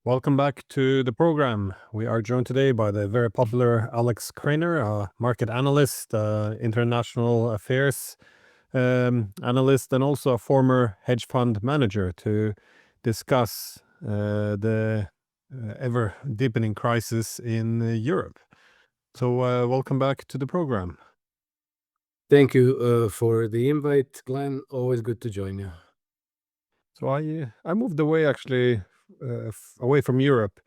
Welcome back to the program. We are joined today by the very popular Alex Krainer, a market analyst, international affairs analyst, and also a former hedge fund manager to discuss the ever deepening crisis in Europe. So welcome back to the program. Thank you for the invite, Glenn. Always good to join you. So I moved away actually away from Europe.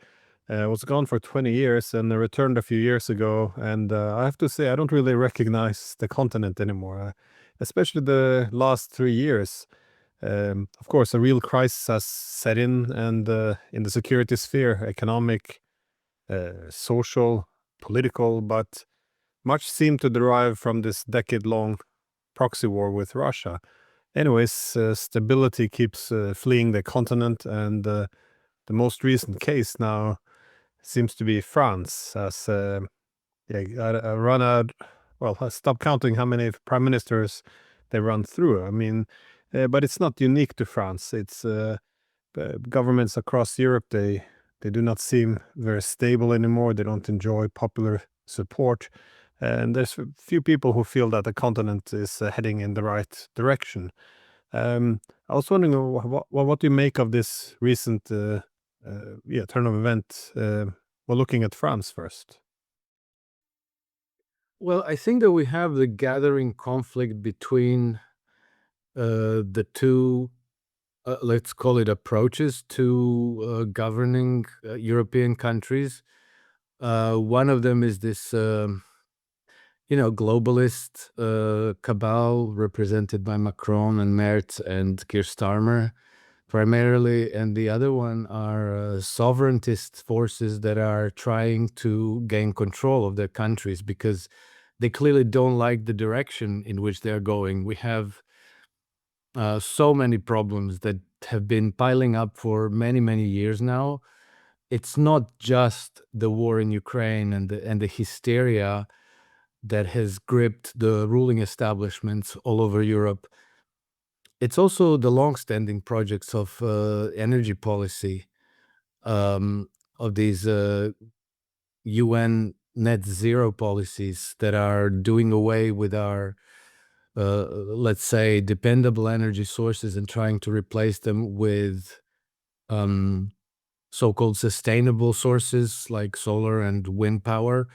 I was gone for 20 years and I returned a few years ago. And I have to say, I don't really recognize the continent anymore, especially the last 3 years. Of course, a real crisis has set in the security sphere, economic, social, political, but much seemed to derive from this decade-long proxy war with Russia. Anyways, stability keeps fleeing the continent, and the most recent case now seems to be France. As I stopped counting how many prime ministers they run through. I mean, but it's not unique to France. It's governments across Europe. They do not seem very stable anymore. They don't enjoy popular support, and there's a few people who feel that the continent is heading in the right direction. I was wondering what do you make of this recent turn of event? Well, looking at France first. Well, I think that we have the gathering conflict between the two, let's call it approaches to governing European countries. One of them is this, globalist cabal represented by Macron and Merz and Keir Starmer primarily, and the other one are sovereigntist forces that are trying to gain control of their countries because they clearly don't like the direction in which they're going. We have so many problems that have been piling up for many, many years now. It's not just the war in Ukraine and the hysteria that has gripped the ruling establishments all over Europe. It's also the long-standing projects of energy policy, of these UN net zero policies that are doing away with our, let's say, dependable energy sources and trying to replace them with so-called sustainable sources like solar and wind power,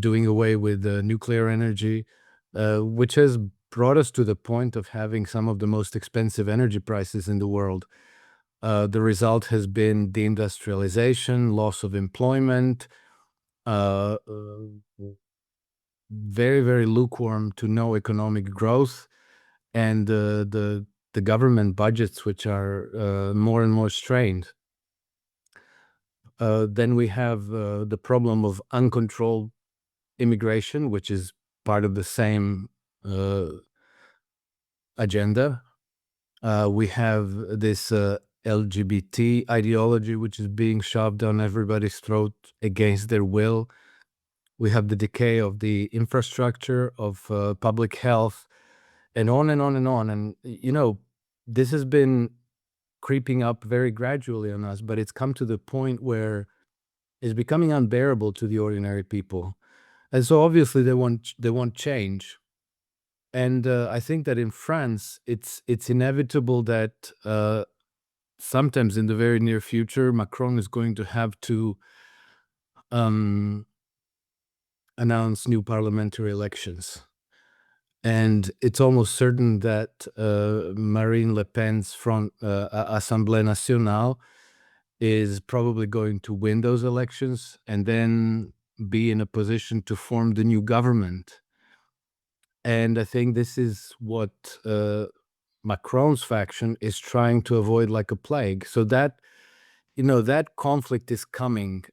doing away with nuclear energy, which has brought us to the point of having some of the most expensive energy prices in the world. The result has been deindustrialization, loss of employment, very, very lukewarm to no economic growth, and the government budgets, which are more and more strained. Then we have the problem of uncontrolled immigration, which is part of the same agenda. We have this LGBT ideology, which is being shoved down everybody's throat against their will. We have the decay of the infrastructure, of public health, and on and on and on. And, this has been creeping up very gradually on us, but it's come to the point where it's becoming unbearable to the ordinary people. And so obviously they want change. And I think that in France, it's inevitable that sometimes in the very near future, Macron is going to have to announce new parliamentary elections. And it's almost certain that Marine Le Pen's Front Assemblée Nationale is probably going to win those elections and then be in a position to form the new government. And I think this is what Macron's faction is trying to avoid like a plague. So that, that conflict is coming.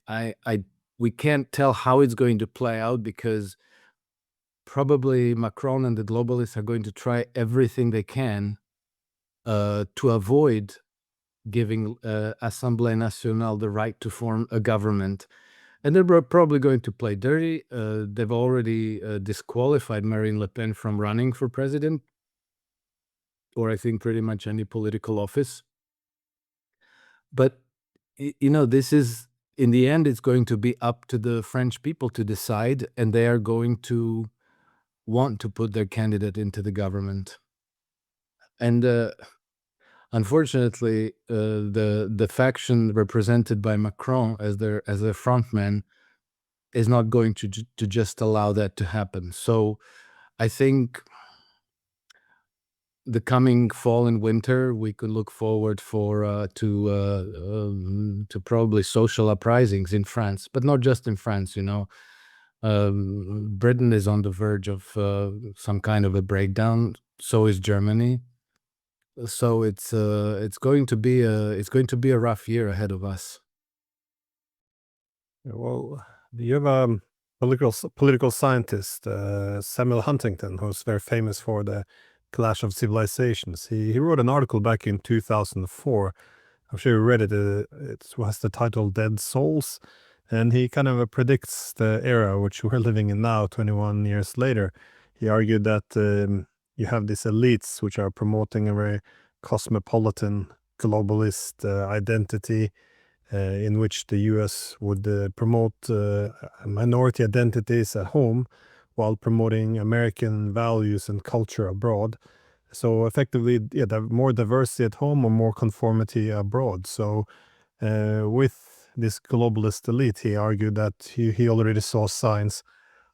We can't tell how it's going to play out because probably Macron and the globalists are going to try everything they can to avoid giving Assemblée Nationale the right to form a government. And they're probably going to play dirty. They've already disqualified Marine Le Pen from running for president, or I think pretty much any political office. But this is, in the end, it's going to be up to the French people to decide, and they are going to want to put their candidate into the government. And unfortunately, the faction represented by Macron as their frontman is not going to just allow that to happen. So I think the coming fall and winter, we could look forward to probably social uprisings in France, but not just in France. Britain is on the verge of some kind of a breakdown. So is Germany. So it's going to be a rough year ahead of us. Well, you have a political scientist, Samuel Huntington, who's very famous for the Clash of Civilizations. He wrote an article back in 2004. I'm sure you read it. It has the title Dead Souls. And he kind of predicts the era which we're living in now, 21 years later. He argued that you have these elites which are promoting a very cosmopolitan, globalist identity, in which the US would promote minority identities at home while promoting American values and culture abroad. So effectively, yeah, more diversity at home or more conformity abroad. So with this globalist elite, he argued that he already saw signs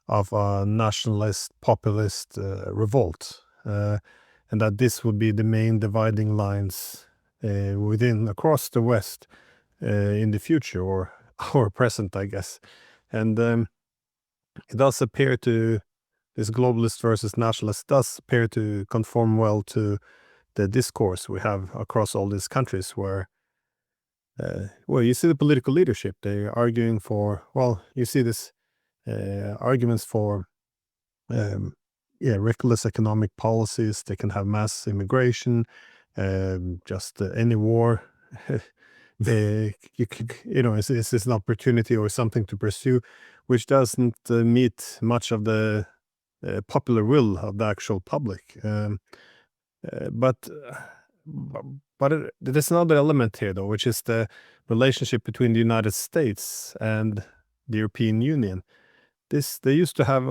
of a nationalist, populist revolt, and that this would be the main dividing lines across the West in the future or present, I guess. And it does appear to, this globalist versus nationalist does appear to conform well to the discourse we have across all these countries where, well, you see the political leadership, they're arguing for, well, you see this arguments for, reckless economic policies. They can have mass immigration, just any war. It's an opportunity or something to pursue, which doesn't meet much of the popular will of the actual public. But there's another element here, though, which is the relationship between the United States and the European Union. They used to have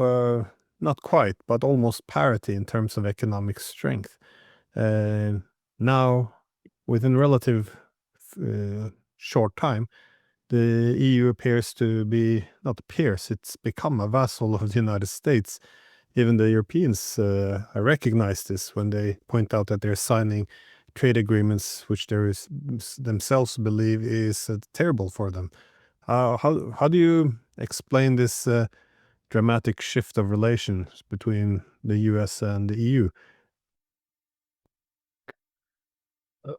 not quite, but almost parity in terms of economic strength. Now, within relative short time, the EU appears to be, not appears, it's become a vassal of the United States. Even the Europeans recognize this when they point out that they're signing trade agreements which they themselves believe is terrible for them. How do you explain this dramatic shift of relations between the US and the EU?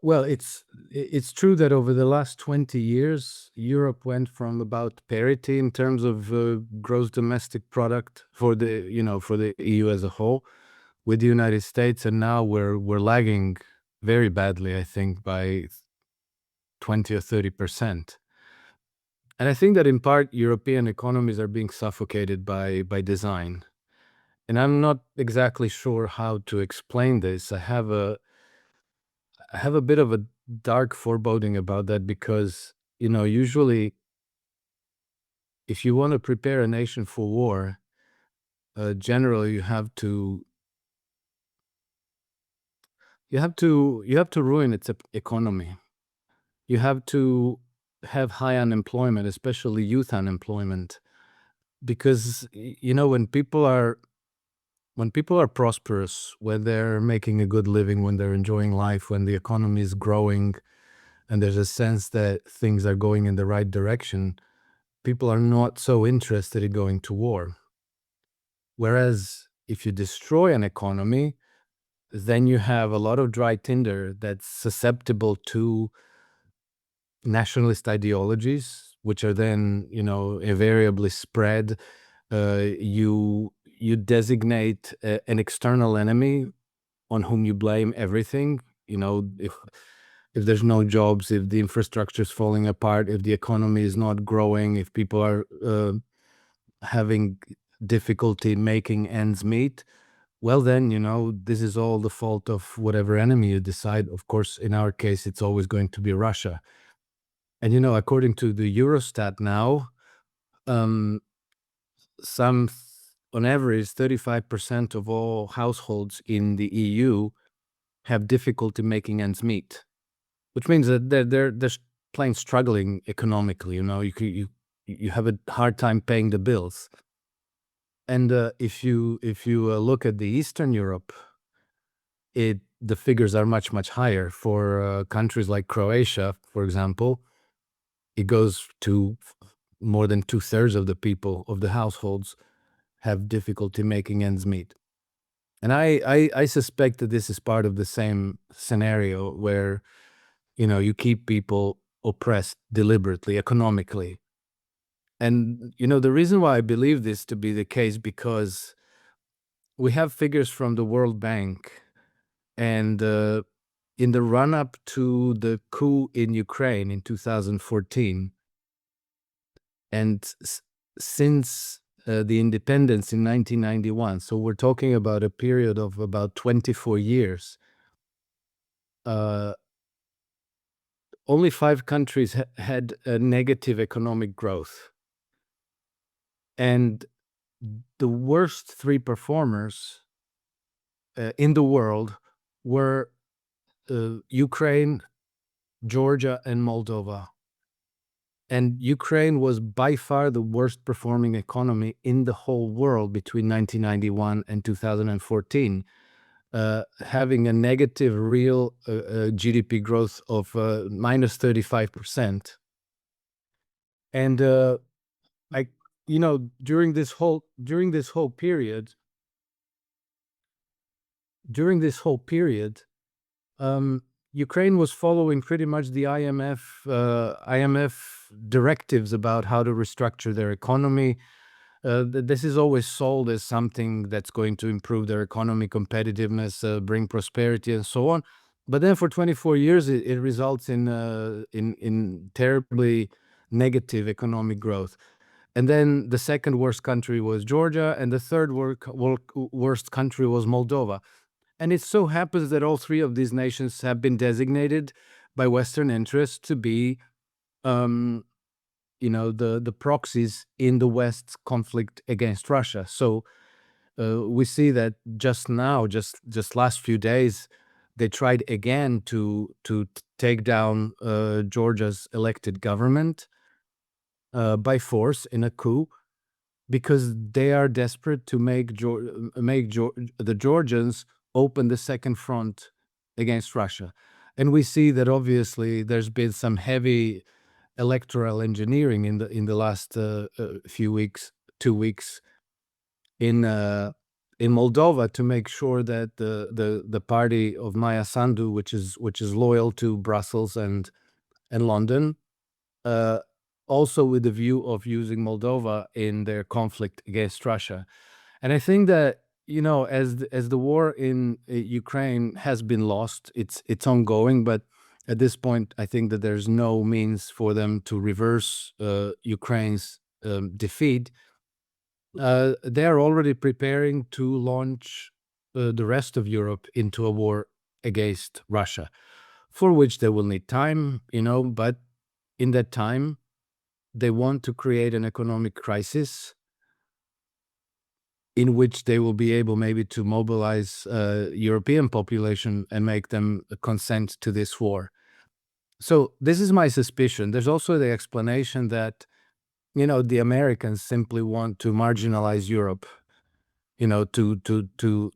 Well, it's true that over the last 20 years, Europe went from about parity in terms of gross domestic product for the EU as a whole with the United States, and now we're lagging very badly, I think, by 20 or 30%. And I think that in part European economies are being suffocated by design. And I'm not exactly sure how to explain this. I have a bit of a dark foreboding about that because, usually if you want to prepare a nation for war, generally you have to ruin its economy. You have to have high unemployment, especially youth unemployment, because when people are prosperous, when they're making a good living, when they're enjoying life, when the economy is growing, and there's a sense that things are going in the right direction, people are not so interested in going to war. Whereas if you destroy an economy, then you have a lot of dry tinder that's susceptible to nationalist ideologies, which are then, invariably spread. You designate an external enemy on whom you blame everything. If there's no jobs, if the infrastructure is falling apart, if the economy is not growing, if people are having difficulty making ends meet, well then, this is all the fault of whatever enemy you decide. Of course, in our case, it's always going to be Russia. And according to the Eurostat now, on average, 35% of all households in the EU have difficulty making ends meet, which means that they're plain struggling economically. You have a hard time paying the bills. And if you look at the Eastern Europe, the figures are much, much higher. For countries like Croatia, for example, it goes to more than 2/3 of the people, of the households, have difficulty making ends meet. And I suspect that this is part of the same scenario where, you keep people oppressed deliberately, economically. And, the reason why I believe this to be the case, because we have figures from the World Bank, and in the run-up to the coup in Ukraine in 2014, and since the independence in 1991, so we're talking about a period of about 24 years, only 5 countries had a negative economic growth. And the worst 3 performers in the world were Ukraine, Georgia, and Moldova. And Ukraine was by far the worst performing economy in the whole world between 1991 and 2014, having a negative real GDP growth of minus 35%. And during this whole period, Ukraine was following pretty much the IMF directives about how to restructure their economy. This is always sold as something that's going to improve their economy competitiveness, bring prosperity, and so on. But then for 24 years, it results in terribly negative economic growth. And then the second worst country was Georgia, and the third worst country was Moldova. And it so happens that all 3 of these nations have been designated by Western interests to be, the proxies in the West's conflict against Russia. So we see that just now, just last few days, they tried again to take down Georgia's elected government by force in a coup, because they are desperate to make the Georgians open the second front against Russia. And we see that obviously there's been some heavy electoral engineering in the last few weeks, 2 weeks, in Moldova, to make sure that the party of Maya Sandu, which is loyal to Brussels and London, also with the view of using Moldova in their conflict against Russia. And I think that, as the war in Ukraine has been lost, it's ongoing, but at this point, I think that there's no means for them to reverse Ukraine's defeat. They are already preparing to launch the rest of Europe into a war against Russia, for which they will need time, but in that time, they want to create an economic crisis in which they will be able maybe to mobilize European population and make them consent to this war. So this is my suspicion. There's also the explanation that, the Americans simply want to marginalize Europe, to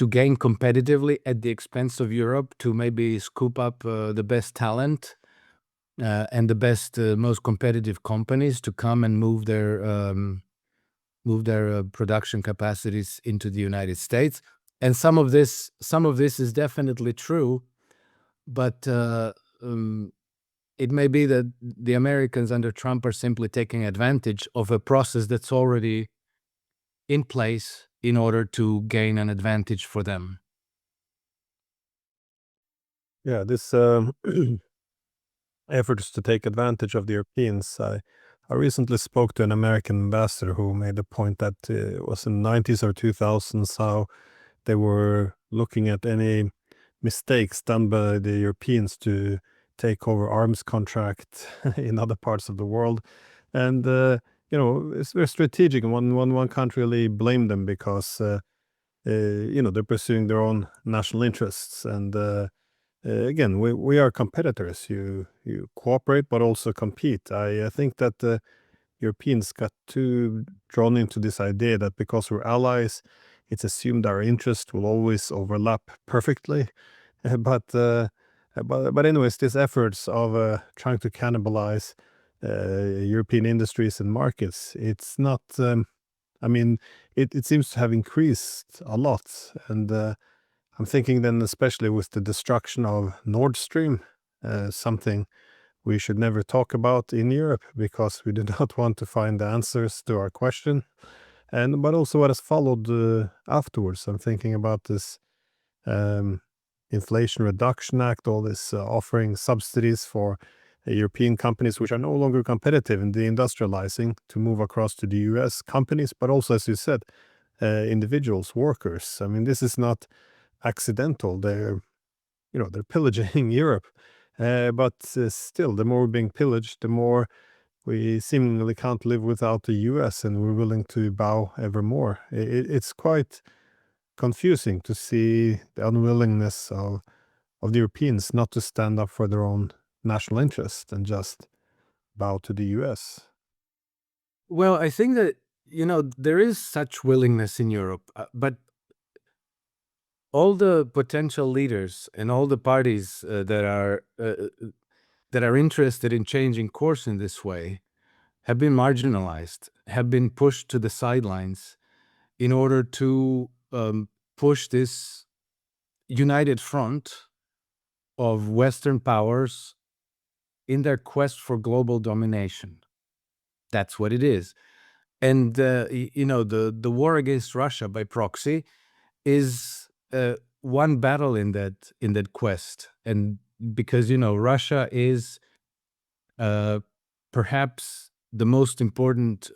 gain competitively at the expense of Europe, to maybe scoop up the best talent and the best, most competitive companies to come and move their production capacities into the United States. And some of this is definitely true, but it may be that the Americans under Trump are simply taking advantage of a process that's already in place in order to gain an advantage for them. Yeah, this efforts to take advantage of the Europeans. I recently spoke to an American ambassador who made the point that it was in the 90s or 2000s how they were looking at any mistakes done by the Europeans to take over arms contract in other parts of the world. And, it's very strategic. And one can't really blame them because, they're pursuing their own national interests. And again, we are competitors. You cooperate, but also compete. I think that Europeans got too drawn into this idea that because we're allies, it's assumed our interests will always overlap perfectly. But anyways, these efforts of trying to cannibalize European industries and markets, it's not. I mean, it seems to have increased a lot, and I'm thinking then, especially with the destruction of Nord Stream, something we should never talk about in Europe because we do not want to find the answers to our question. But also what has followed afterwards. I'm thinking about this um, Inflation Reduction Act, all this offering subsidies for European companies which are no longer competitive in deindustrializing to move across to the US companies, but also, as you said, individuals, workers. I mean, this is not accidental. They're pillaging Europe. But still, the more we're being pillaged, the more we seemingly can't live without the US, and we're willing to bow ever more. It's quite confusing to see the unwillingness of the Europeans not to stand up for their own national interest and just bow to the US. Well, I think that, there is such willingness in Europe, but all the potential leaders and all the parties that are interested in changing course in this way have been marginalized, have been pushed to the sidelines in order to push this united front of Western powers in their quest for global domination. That's what it is. And the war against Russia by proxy is one battle in that quest. And because Russia is perhaps the most important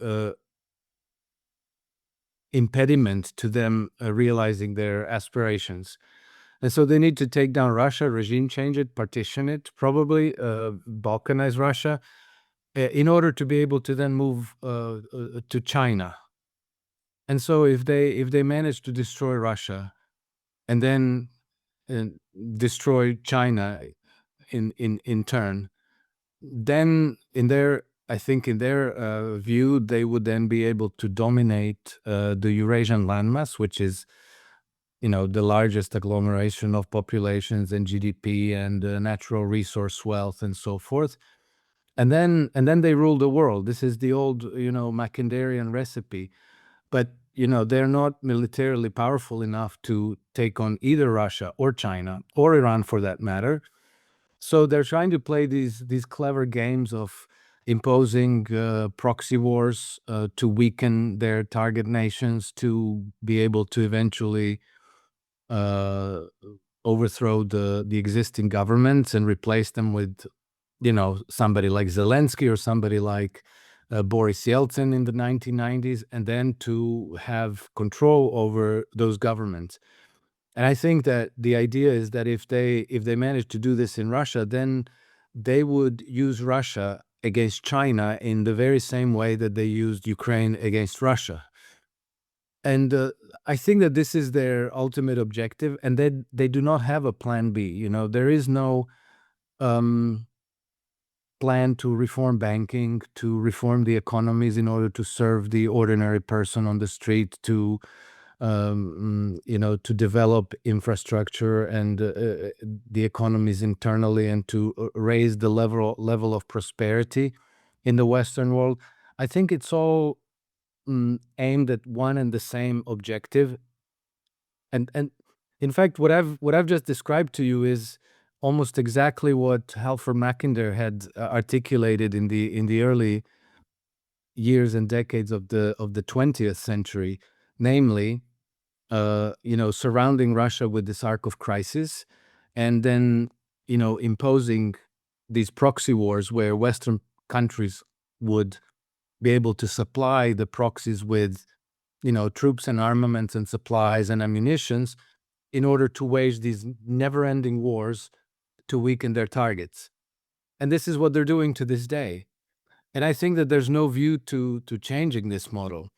impediment to them realizing their aspirations. And so they need to take down Russia, regime change it, partition it, probably balkanize Russia, in order to be able to then move to China. And so if they manage to destroy Russia and then destroy China in turn, then I think in their view, they would then be able to dominate the Eurasian landmass, which is the largest agglomeration of populations and GDP and natural resource wealth and so forth. And then they rule the world. This is the old, Macindarian recipe. But, they're not militarily powerful enough to take on either Russia or China or Iran for that matter. So they're trying to play these clever games of imposing proxy wars to weaken their target nations, to be able to eventually overthrow the existing governments and replace them with, somebody like Zelensky or somebody like Boris Yeltsin in the 1990s, and then to have control over those governments. And I think that the idea is that if they manage to do this in Russia, then they would use Russia against China in the very same way that they used Ukraine against Russia. And I think that this is their ultimate objective, and they do not have a plan B. There is no plan to reform banking, to reform the economies in order to serve the ordinary person on the street, to develop infrastructure and the economies internally, and to raise the level of prosperity in the Western world. I think it's all aimed at one and the same objective. And in fact, what I've just described to you is almost exactly what Halford Mackinder had articulated in the early years and decades of the 20th century, namely, surrounding Russia with this arc of crisis, and then, imposing these proxy wars where Western countries would be able to supply the proxies with, troops and armaments and supplies and ammunitions in order to wage these never-ending wars to weaken their targets. And this is what they're doing to this day. And I think that there's no view to changing this model.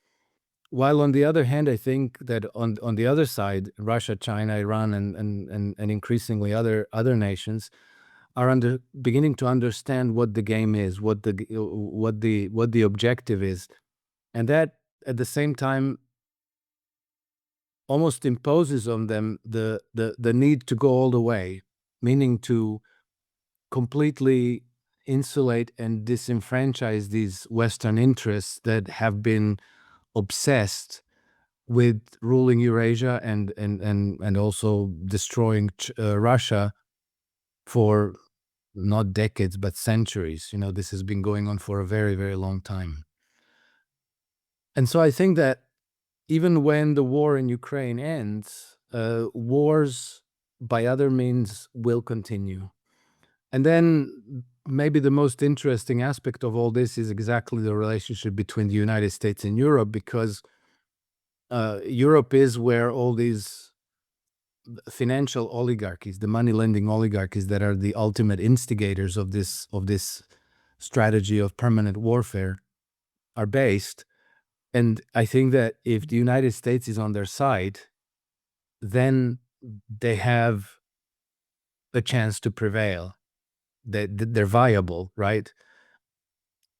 While on the other hand, I think that on the other side, Russia, China, Iran, and increasingly other nations are beginning to understand what the game is, what the objective is, and that at the same time almost imposes on them the need to go all the way, meaning to completely insulate and disenfranchise these Western interests that have been obsessed with ruling Eurasia and also destroying Russia for not decades but centuries. This has been going on for a very, very long time. And so I think that even when the war in Ukraine ends, wars by other means will continue. And then maybe the most interesting aspect of all this is exactly the relationship between the United States and Europe, because Europe is where all these financial oligarchies, the money-lending oligarchies that are the ultimate instigators of this strategy of permanent warfare are based. And I think that if the United States is on their side, then they have a chance to prevail. They're viable, right?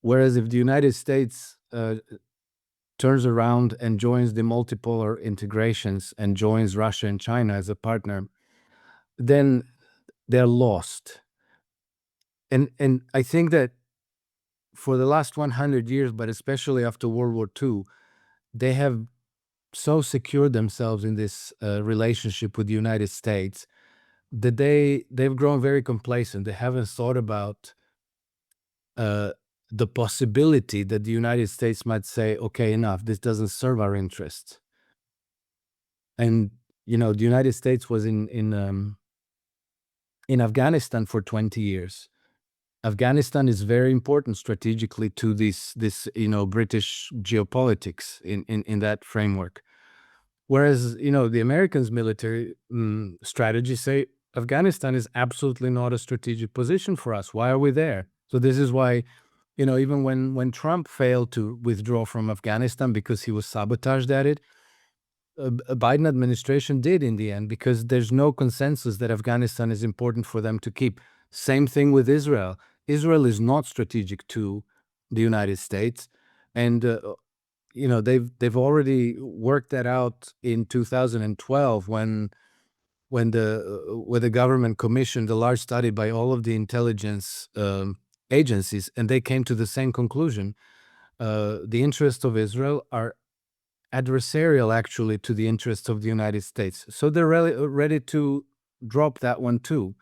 Whereas if the United States turns around and joins the multipolar integrations and joins Russia and China as a partner, then they're lost. And I think that for the last 100 years, but especially after World War II, they have so secured themselves in this relationship with the United States that they've grown very complacent. They haven't thought about the possibility that the United States might say, okay, enough, this doesn't serve our interests. And, the United States was in Afghanistan for 20 years. Afghanistan is very important strategically to this British geopolitics in that framework. Whereas, the Americans' military strategy say Afghanistan is absolutely not a strategic position for us. Why are we there? So this is why, even when Trump failed to withdraw from Afghanistan because he was sabotaged at it, a Biden administration did in the end, because there's no consensus that Afghanistan is important for them to keep. Same thing with Israel. Israel is not strategic to the United States, and they've already worked that out in 2012 when the government commissioned a large study by all of the intelligence agencies, and they came to the same conclusion. The interests of Israel are adversarial actually to the interests of the United States. So they're ready to drop that one too.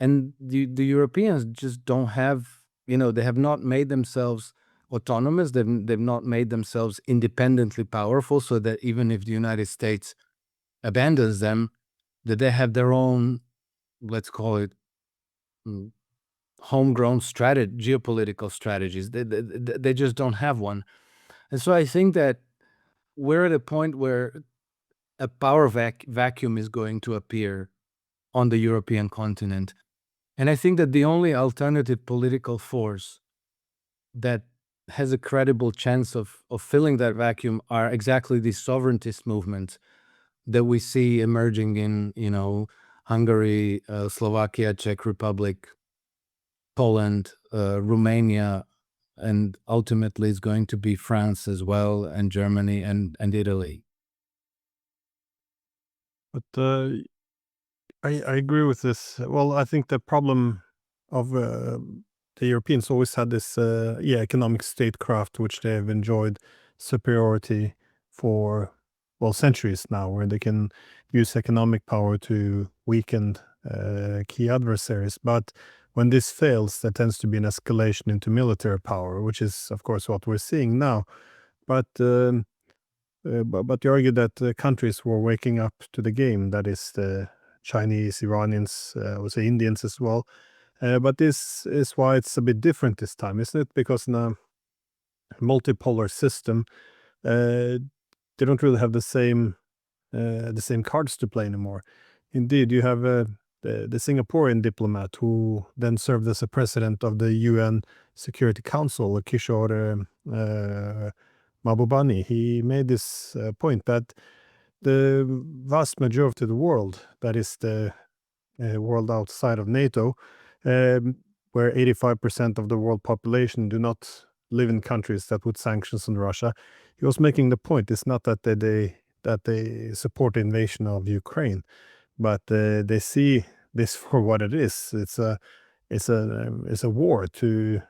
And the Europeans just don't have, they have not made themselves autonomous. They've not made themselves independently powerful, so that even if the United States abandons them, that they have their own, let's call it, homegrown geopolitical strategies. They just don't have one. And so I think that we're at a point where a power vacuum is going to appear on the European continent. And I think that the only alternative political force that has a credible chance of filling that vacuum are exactly these sovereigntist movements that we see emerging in, Hungary, Slovakia, Czech Republic, Poland, Romania, and ultimately it's going to be France as well, and Germany and Italy. But I agree with this. Well, I think the problem of the Europeans always had this economic statecraft, which they have enjoyed superiority for, well, centuries now, where they can use economic power to weaken key adversaries. But when this fails, there tends to be an escalation into military power, which is, of course, what we're seeing now. But you argue that countries were waking up to the game, that is the Chinese, Iranians, I would say Indians as well. But this is why it's a bit different this time, isn't it? Because in a multipolar system, they don't really have the same cards to play anymore. Indeed, you have the Singaporean diplomat who then served as a president of the UN Security Council, Kishore Mahbubani, he made this point that the vast majority of the world, that is the world outside of NATO, where 85% of the world population do not live in countries that put sanctions on Russia, he was making the point, it's not that they support the invasion of Ukraine, but they see this for what it is. It's a war to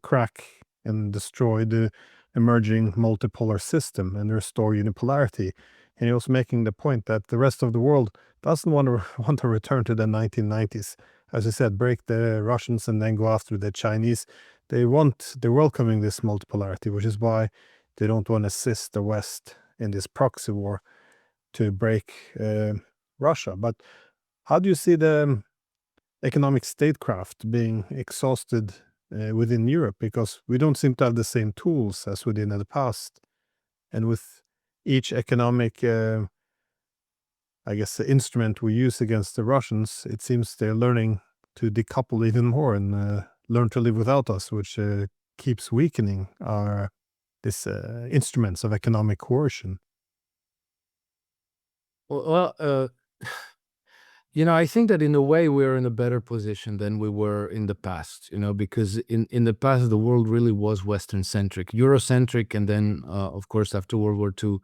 crack and destroy the emerging multipolar system and restore unipolarity. And he was making the point that the rest of the world doesn't want to want to return to the 1990s. As I said, break the Russians and then go after the Chinese. They're welcoming this multipolarity, which is why they don't want to assist the West in this proxy war to break Russia. But how do you see the economic statecraft being exhausted within Europe? Because we don't seem to have the same tools as we did in the past. And with each economic, I guess, the instrument we use against the Russians, it seems they're learning to decouple even more and learn to live without us, which keeps weakening our instruments of economic coercion. Well, I think that in a way we're in a better position than we were in the past, because in the past the world really was Western-centric, Eurocentric, and then, of course, after World War II,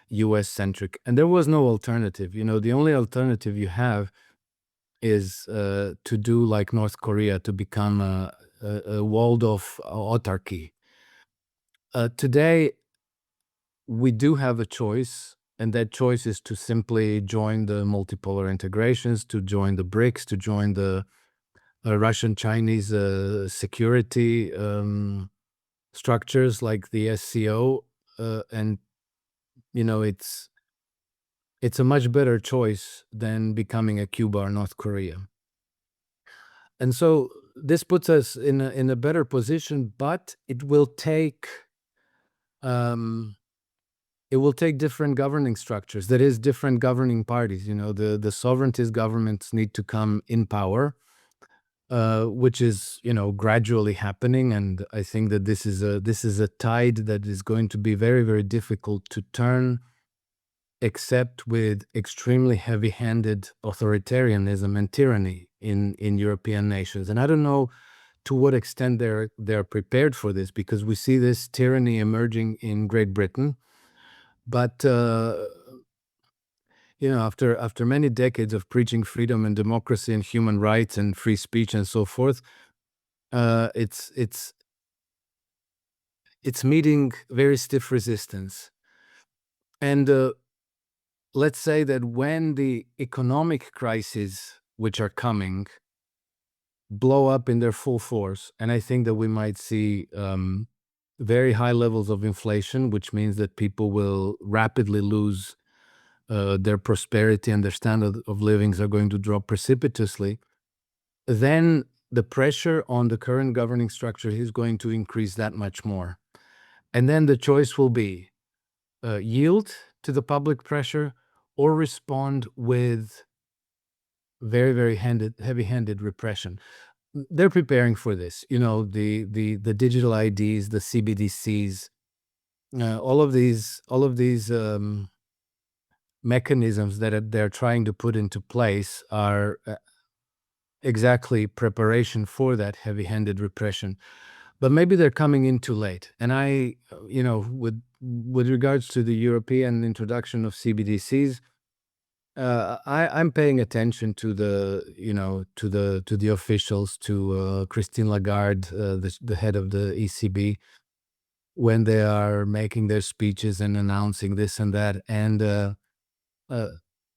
US-centric. And there was no alternative. The only alternative you have is to do like North Korea, to become a walled-off autarky. Today, we do have a choice, and that choice is to simply join the multipolar integrations, to join the BRICS, to join the Russian-Chinese security structures like the SCO, and it's a much better choice than becoming a Cuba or North Korea. And so this puts us in a better position, but it will take different governing structures. That is, different governing parties. The sovereigntist governments need to come in power, which is gradually happening. And I think that this is a tide that is going to be very, very difficult to turn, except with extremely heavy-handed authoritarianism and tyranny in European nations. And I don't know to what extent they're prepared for this, because we see this tyranny emerging in Great Britain. But after many decades of preaching freedom and democracy and human rights and free speech and so forth, it's meeting very stiff resistance. And let's say that when the economic crises which are coming blow up in their full force, and I think that we might see very high levels of inflation, which means that people will rapidly lose their prosperity and their standard of livings are going to drop precipitously, then the pressure on the current governing structure is going to increase that much more. And then the choice will be yield to the public pressure or respond with very, very heavy-handed repression. They're preparing for this. The digital IDs, the CBDCs, all of these mechanisms that they're trying to put into place are exactly preparation for that heavy-handed repression. But maybe they're coming in too late. And I, with regards to the European introduction of CBDCs, I'm paying attention to the officials, to Christine Lagarde, the head of the ECB, when they are making their speeches and announcing this and that. And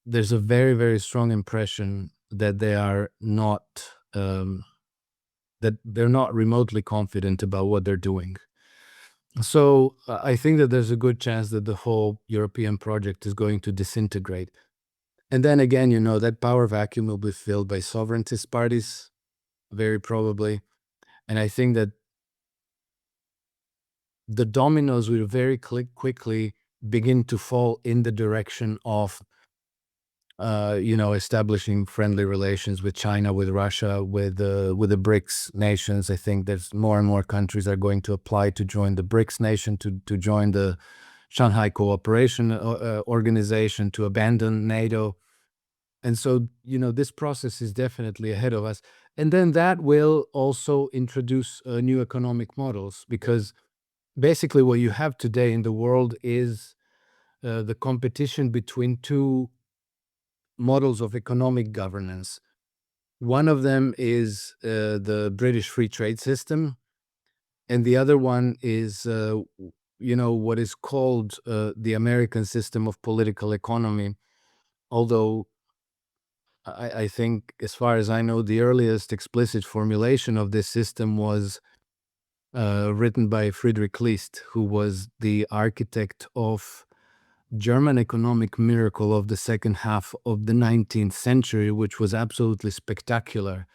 there's a very, very strong impression that they are not that they're not remotely confident about what they're doing. So I think that there's a good chance that the whole European project is going to disintegrate. And then again, that power vacuum will be filled by sovereigntist parties, very probably. And I think that the dominoes will very quickly begin to fall in the direction of establishing friendly relations with China, with Russia, with the BRICS nations. I think there's more and more countries are going to apply to join the BRICS nation, to join the Shanghai Cooperation Organization, to abandon NATO. And so, this process is definitely ahead of us. And then that will also introduce new economic models, because basically what you have today in the world is the competition between two models of economic governance. One of them is the British free trade system, and the other one is what is called the American system of political economy. Although I think, as far as I know, the earliest explicit formulation of this system was written by Friedrich List, who was the architect of German economic miracle of the second half of the 19th century, which was absolutely spectacular.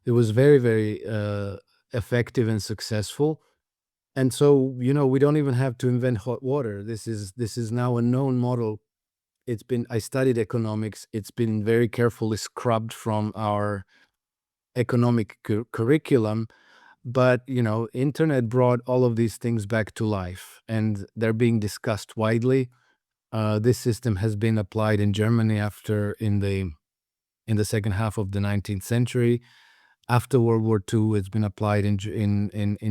It was very, very effective and successful. And so, we don't even have to invent hot water. This is now a known model. I studied economics. It's been very carefully scrubbed from our economic curriculum. But, internet brought all of these things back to life, and they're being discussed widely. This system has been applied in Germany in the second half of the 19th century. After World War II, it's been applied in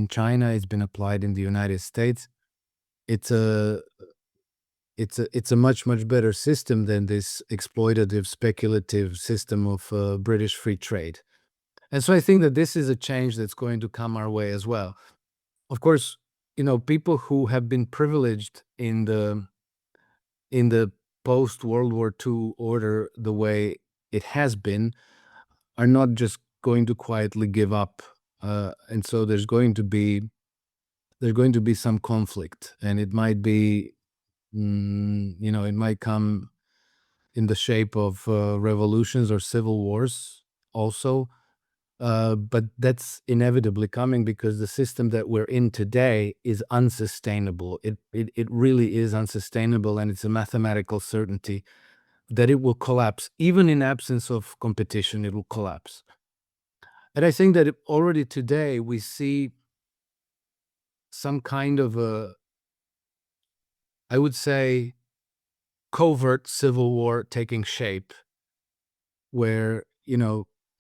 China. It's been applied in the United States. It's a much, much better system than this exploitative, speculative system of British free trade. And so I think that this is a change that's going to come our way as well. Of course, people who have been privileged in the post-World War II order the way it has been are not just going to quietly give up. And so there's going to be some conflict, and it might be, it might come in the shape of revolutions or civil wars also. But that's inevitably coming, because the system that we're in today is unsustainable. It really is unsustainable, and it's a mathematical certainty that it will collapse. Even in absence of competition, it will collapse. And I think that already today we see some kind of I would say, covert civil war taking shape, where,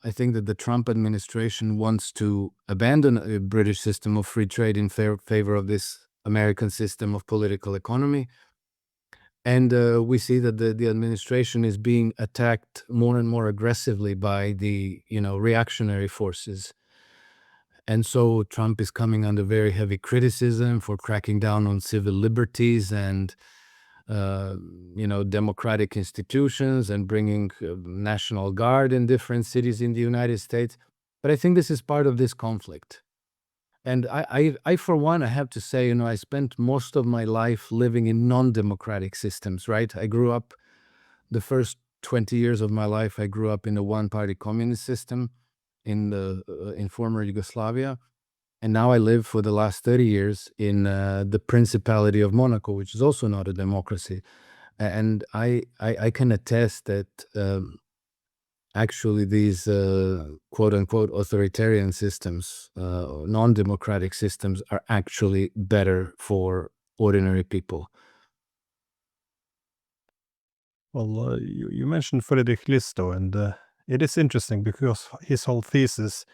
I think that the Trump administration wants to abandon a British system of free trade in favor of this American system of political economy. And we see that the administration is being attacked more and more aggressively by the, reactionary forces. And so Trump is coming under very heavy criticism for cracking down on civil liberties and democratic institutions, and bringing National Guard in different cities in the United States. But I think this is part of this conflict. And I for one, I have to say, I spent most of my life living in non-democratic systems, right? I grew up, the first 20 years of my life, I grew up in a one-party communist system in former Yugoslavia. And now I live for the last 30 years in the Principality of Monaco, which is also not a democracy. And I can attest that actually these quote-unquote authoritarian systems, non-democratic systems, are actually better for ordinary people. Well, you mentioned Friedrich List, though, and it is interesting because his whole thesis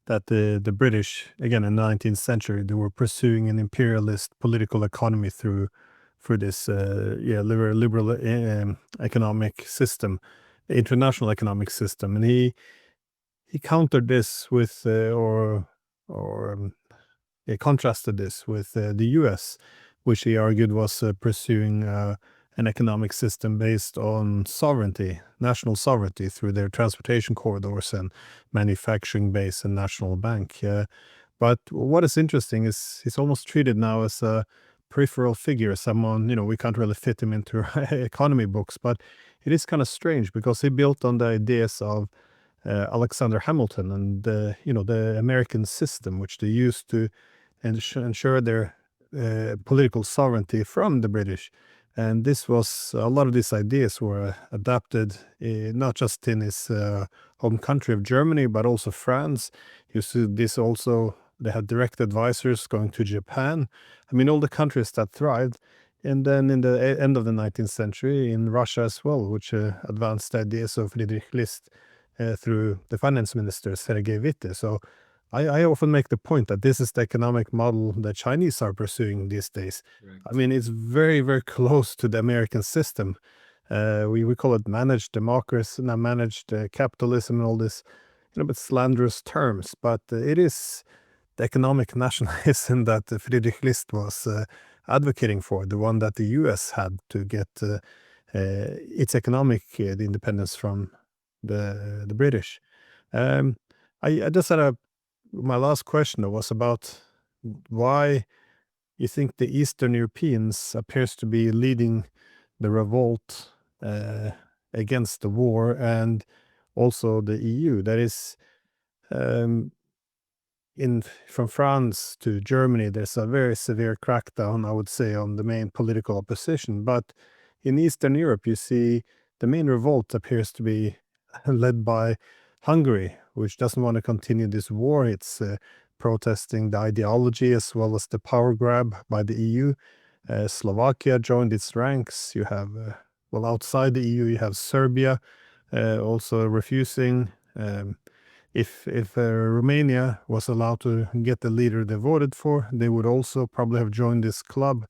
that the British, again in the 19th century, they were pursuing an imperialist political economy through this liberal economic system, international economic system, and he countered this with he contrasted this with the U.S., which he argued was pursuing an economic system based on sovereignty, national sovereignty, through their transportation corridors and manufacturing base and national bank. But what is interesting is he's almost treated now as a peripheral figure, someone, we can't really fit him into economy books, but it is kind of strange because he built on the ideas of Alexander Hamilton and the American system, which they used to ensure their political sovereignty from the British. And this was a lot of these ideas were adapted not just in his home country of Germany, but also France. You see this also, they had direct advisors going to Japan. I mean, all the countries that thrived. And then in the end of the 19th century, in Russia as well, which advanced the ideas of Friedrich List through the finance minister Sergei Witte. So I often make the point that this is the economic model the Chinese are pursuing these days. I mean, it's very, very close to the American system. We call it managed democracy, not managed capitalism, and all this, bit slanderous terms. But it is the economic nationalism that Friedrich List was advocating for, the one that the U.S. had to get its economic independence from the British. I just had my last question was about why you think the Eastern Europeans appears to be leading the revolt against the war, and also the EU. That is, um, from France to Germany, there's a very severe crackdown, I would say, on the main political opposition. But in Eastern Europe, you see the main revolt appears to be led by Hungary, which doesn't want to continue this war. It's protesting the ideology as well as the power grab by the EU. Slovakia joined its ranks. You have, outside the EU, you have Serbia also refusing. If Romania was allowed to get the leader they voted for, they would also probably have joined this club.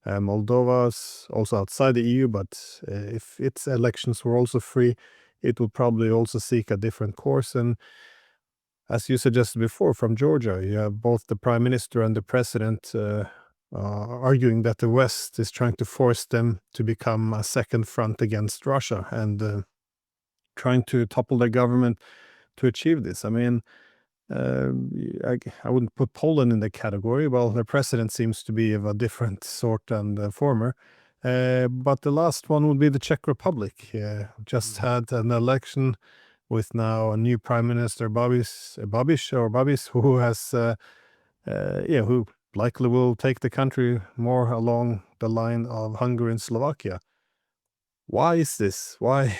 Moldova's also outside the EU, but if its elections were also free, it would probably also seek a different course. And as you suggested before, from Georgia, you have both the prime minister and the president arguing that the West is trying to force them to become a second front against Russia and trying to topple their government to achieve this. I mean, I wouldn't put Poland in the category. Well, the president seems to be of a different sort than the former. But the last one would be the Czech Republic. Just had an election with now a new prime minister, Babiš, who has, who likely will take the country more along the line of Hungary and Slovakia. Why is this? Why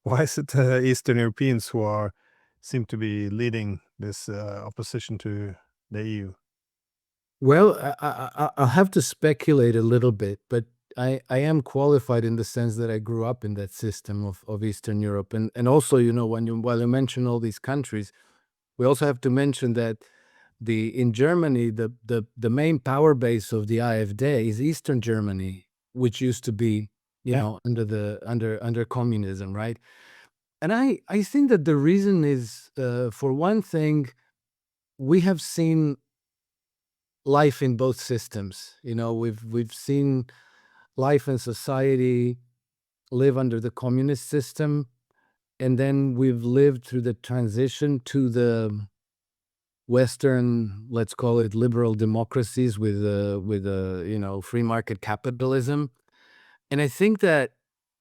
why is it Eastern Europeans who seem to be leading this opposition to the EU? Well, I'll have to speculate a little bit, but I am qualified in the sense that I grew up in that system of Eastern Europe. And also, while you mention all these countries, we also have to mention that in Germany, the main power base of the AfD is Eastern Germany, which used to be, under communism, right? And I think that the reason is, for one thing, we have seen life in both systems. We've seen life and society live under the communist system, and then we've lived through the transition to the Western, let's call it liberal democracies with free market capitalism. And I think that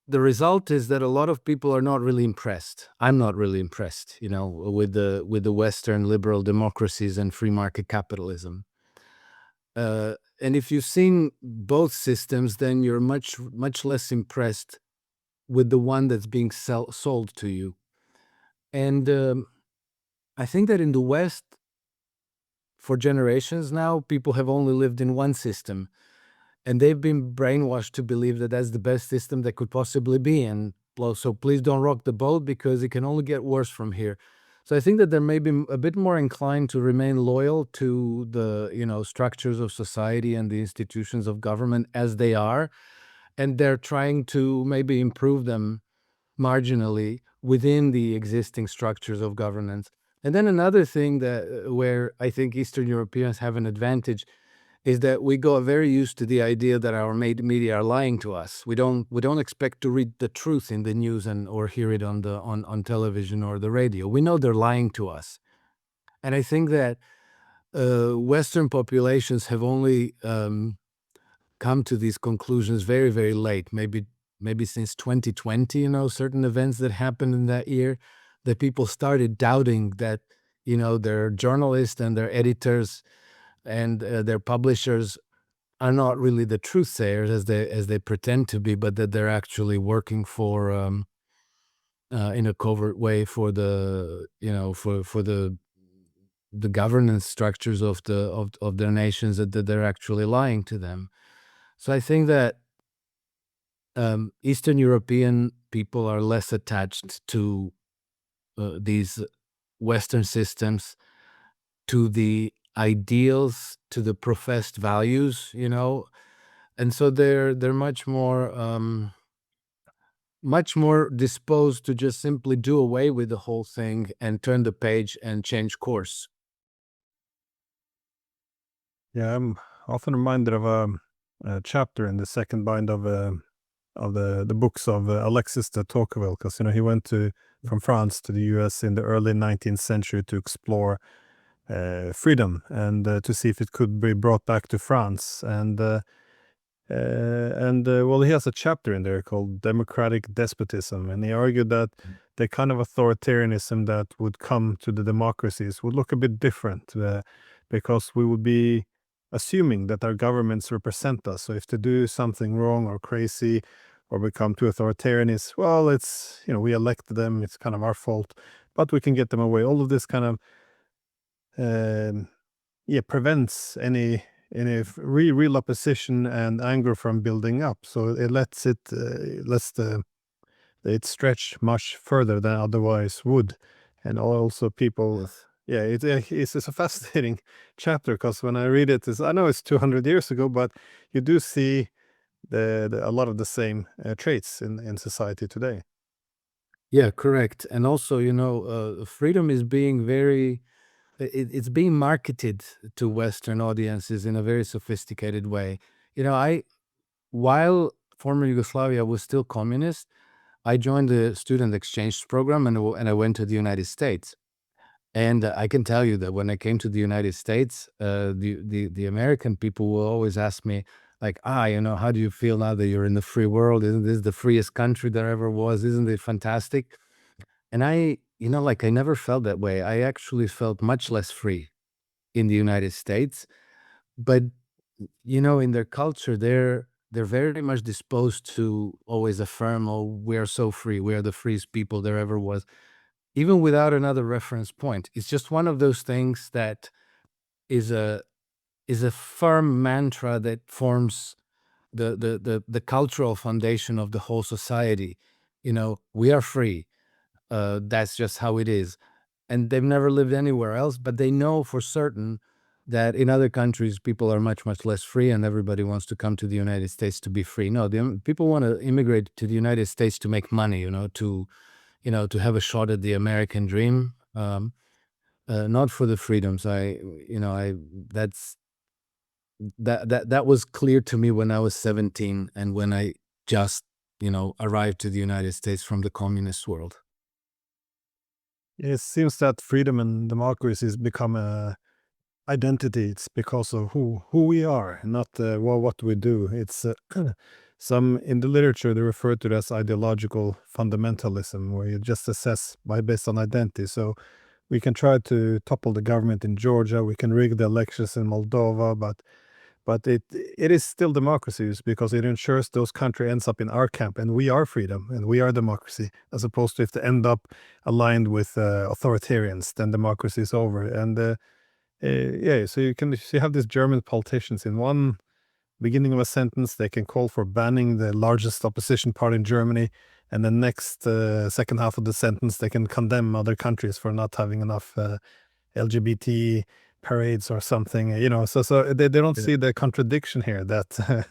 the result is that a lot of people are not really impressed. I'm not really impressed, with the Western liberal democracies and free market capitalism. And if you've seen both systems, then you're much, much less impressed with the one that's being sold to you. And I think that in the West, for generations now, people have only lived in one system. And they've been brainwashed to believe that that's the best system that could possibly be. And so please don't rock the boat, because it can only get worse from here. So I think that they're maybe a bit more inclined to remain loyal to the structures of society and the institutions of government as they are, and they're trying to maybe improve them marginally within the existing structures of governance. And then another thing where I think Eastern Europeans have an advantage is that we got very used to the idea that our media are lying to us. We don't expect to read the truth in the news or hear it on television or the radio. We know they're lying to us. And I think that Western populations have only come to these conclusions very, very late, maybe since 2020, certain events that happened in that year, that people started doubting that, their journalists and their editors and their publishers are not really the truth sayers as they pretend to be, but that they're actually working for in a covert way for the for the governance structures of their nations, that they're actually lying to them. So I think that Eastern European people are less attached to these Western systems, to the ideals, to the professed values, and so they're much more disposed to just simply do away with the whole thing and turn the page and change course. Yeah, I'm often reminded of a chapter in the second bind of the books of Alexis de Tocqueville, because he went from France to the U.S. in the early 19th century to explore freedom and to see if it could be brought back to France. Well, he has a chapter in there called Democratic Despotism, and he argued that the kind of authoritarianism that would come to the democracies would look a bit different, because we would be assuming that our governments represent us. So if they do something wrong or crazy or become too authoritarian, well, it's, we elected them, it's kind of our fault, but we can get them away. All of this kind of prevents any real opposition and anger from building up. So it lets it stretch much further than otherwise would. And also people, it's a fascinating chapter, because when I read it, I know it's 200 years ago, but you do see a lot of the same traits in society today. Yeah, correct. And also, freedom is being it's being marketed to Western audiences in a very sophisticated way. While former Yugoslavia was still communist, I joined the student exchange program and I went to the United States. And I can tell you that when I came to the United States, the American people will always ask me, like, how do you feel now that you're in the free world? Isn't this the freest country there ever was? Isn't it fantastic? And I never felt that way. I actually felt much less free in the United States. But, in their culture, they're very much disposed to always affirm, oh, we are so free. We are the freest people there ever was, even without another reference point. It's just one of those things that is a firm mantra that forms the cultural foundation of the whole society. We are free. That's just how it is. And they've never lived anywhere else, but they know for certain that in other countries people are much, much less free, and everybody wants to come to the United States to be free. No, people want to immigrate to the United States to make money, to have a shot at the American dream, not for the freedoms. That was clear to me when I was 17 and when I just, arrived to the United States from the communist world. It seems that freedom and democracy has become a identity. It's because of who we are, not what we do. It's some in the literature they refer to it as ideological fundamentalism, where you just assess based on identity. So we can try to topple the government in Georgia, we can rig the elections in Moldova, but it is still democracy, because it ensures those country ends up in our camp, and we are freedom and we are democracy, as opposed to if they end up aligned with authoritarians, then democracy is over. And so you have these German politicians in one beginning of a sentence, they can call for banning the largest opposition party in Germany, and the next second half of the sentence, they can condemn other countries for not having enough LGBT parades or something. So they don't see the contradiction here, that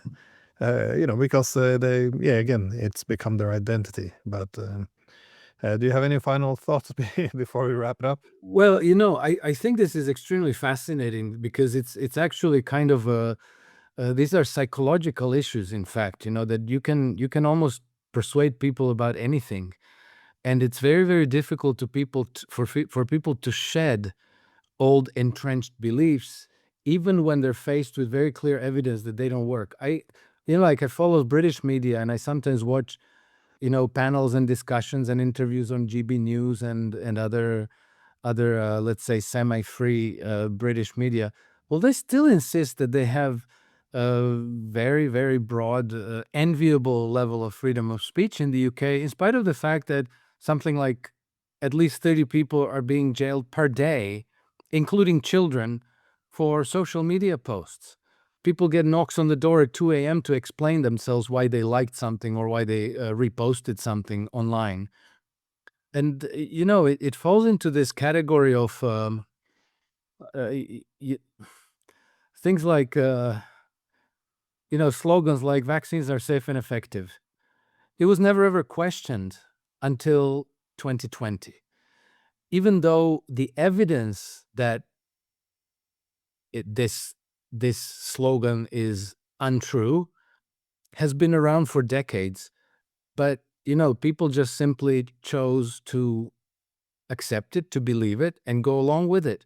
because again, it's become their identity. But do you have any final thoughts before we wrap it up? Well, I think this is extremely fascinating because it's actually kind of these are psychological issues, in fact, that you can almost persuade people about anything. And it's very, very difficult for people to shed old entrenched beliefs, even when they're faced with very clear evidence that they don't work. I follow British media, and I sometimes watch, panels and discussions and interviews on GB News and other let's say semi-free British media. Well, they still insist that they have a very, very broad, enviable level of freedom of speech in the UK, in spite of the fact that something like at least 30 people are being jailed per day, including children, for social media posts. People get knocks on the door at 2 a.m. to explain themselves why they liked something or why they reposted something online. And, it falls into this category of things like, slogans like vaccines are safe and effective. It was never ever questioned until 2020. Even though the evidence that this slogan is untrue has been around for decades, but people just simply chose to accept it, to believe it, and go along with it.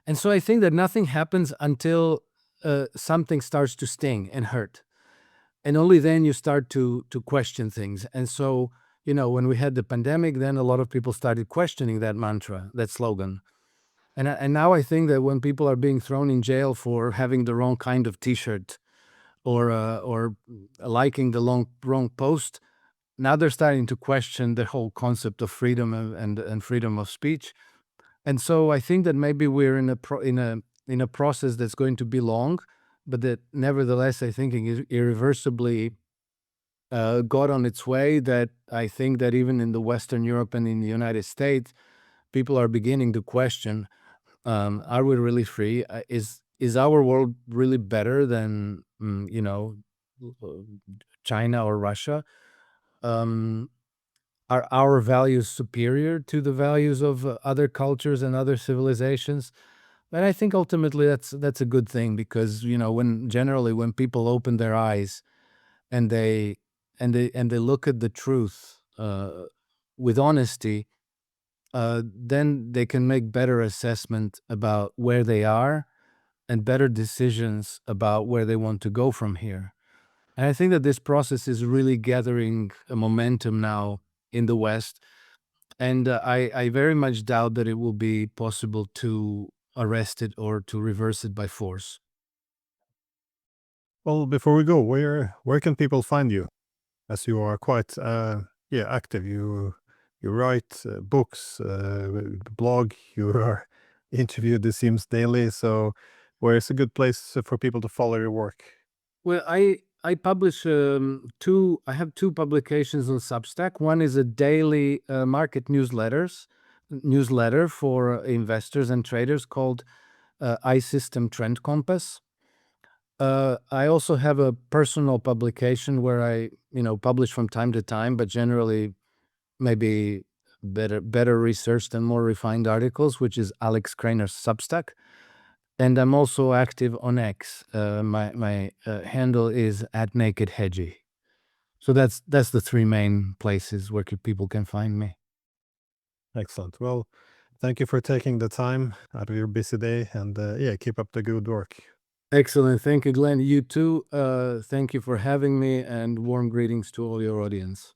And so I think that nothing happens until something starts to sting and hurt. And only then you start to question things. And so, when we had the pandemic, then a lot of people started questioning that mantra, that slogan. And now I think that when people are being thrown in jail for having the wrong kind of T-shirt or liking the wrong post, now they're starting to question the whole concept of freedom and freedom of speech. And so I think that maybe we're in a process that's going to be long, but that nevertheless I think irreversibly got on its way. That I think that even in the Western Europe and in the United States, people are beginning to question: Are we really free? Is our world really better than China or Russia? Are our values superior to the values of other cultures and other civilizations? And I think ultimately that's a good thing, because when people open their eyes and they look at the truth with honesty, then they can make better assessment about where they are and better decisions about where they want to go from here. And I think that this process is really gathering a momentum now in the West. And I very much doubt that it will be possible to arrest it or to reverse it by force. Well, before we go, where can people find you? As you are quite active. You write books, blog. You are interviewed, it seems, daily. So, where is a good place for people to follow your work? Well, I publish I have two publications on Substack. One is a daily market newsletter for investors and traders called iSystem Trend Compass. I also have a personal publication where I publish from time to time, but generally maybe better researched and more refined articles, which is Alex Krainer's Substack. And I'm also active on X. My handle is @nakedhedgy. So that's the three main places where people can find me. Excellent. Well, thank you for taking the time out of your busy day, and keep up the good work. Excellent. Thank you, Glenn. You too. Thank you for having me, and warm greetings to all your audience.